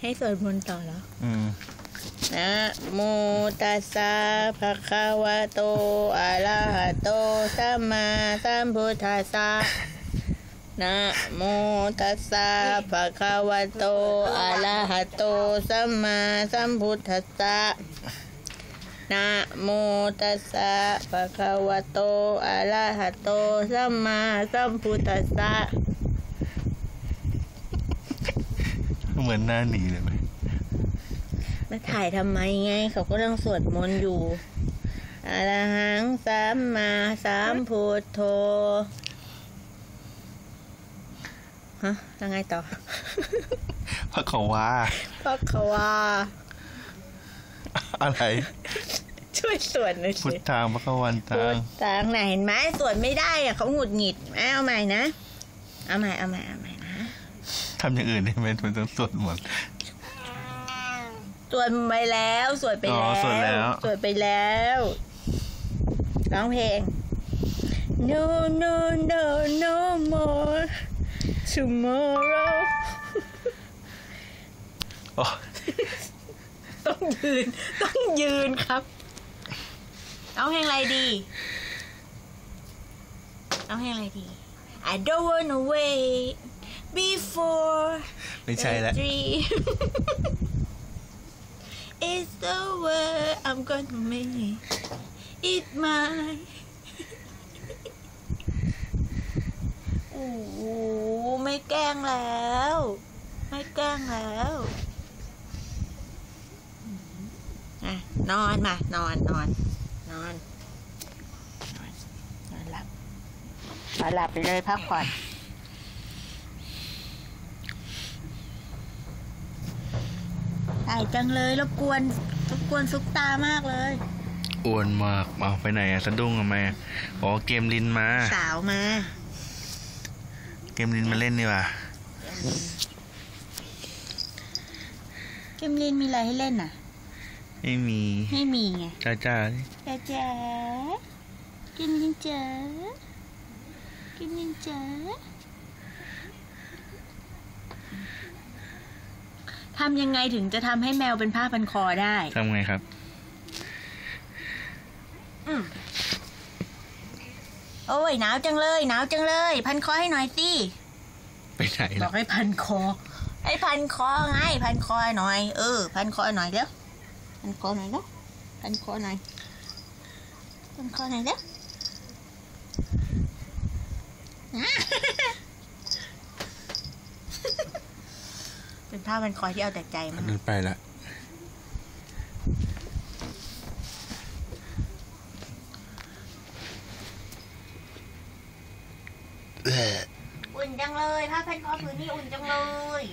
ให้สวดมนต์ต่อแล้วนะโมตัสสะภะคะวะโตอะระหะโตสัมมาสัมพุทธัสสะนะโมตัสสะภะคะวะโตอะระหะโตสัมมาสัมพุทธัสสะนะโมตัสสะภะคะวะโตอะระหะโตสัมมาสัมพุทธัสสะเหมือนหน้าหนีเลยไหมมาถ่ายทำไมไงเขาก็ต้องสวดมนต์อยู่อะระหังสัมมาสัมพุทโธฮะยังไงต่อพระเขาว่าอะไรช่วยสวดหน่อยสิพุทธังพระขวันตังพุทธังไหนเห็นไหมสวดไม่ได้อะเขาหงุดหงิดเอาใหม่นะเอาใหม่นะทำอย่างอื่นได้ไหมมันต้องสวดหมดสวดไปแล้วสวดไปแล้วร้องเพลง No no no no more tomorrow ต้องยืนครับร้องเพลงอะไรดี I don't wanna wait before ไม่ใช่แล้วIt's the way I'm gonna make it mine โอ้โหไม่แกล้งแล้วนอนมานอนหลับไปเลยพักผ่อนถ่ายจังเลยรบกวนซุกตามากเลยอ้วนมากเอาไปไหนอะสะดุ้งทำไมอ๋อเกมลินมาสาวมาเกมลินมาเล่นนี่ว่ะเกมลินมีอะไรให้เล่นน่ะไม่มีไงจ้าเกมลินจ๋าทำยังไงถึงจะทำให้แมวเป็นผ้าพันคอได้ทำไงครับโอ้ยหนาวจังเลยพันคอให้หน่อยสิไปไหนบอกให้พันคอไงพันคอหน่อยพันคอหน่อยเร็วพันคอหน่อยเร็วเป็นผ้าพันคอที่เอาแต่ใจมากไปละอุ่นจังเลยผ้าพันคอผืนนี้อุ่นจังเลย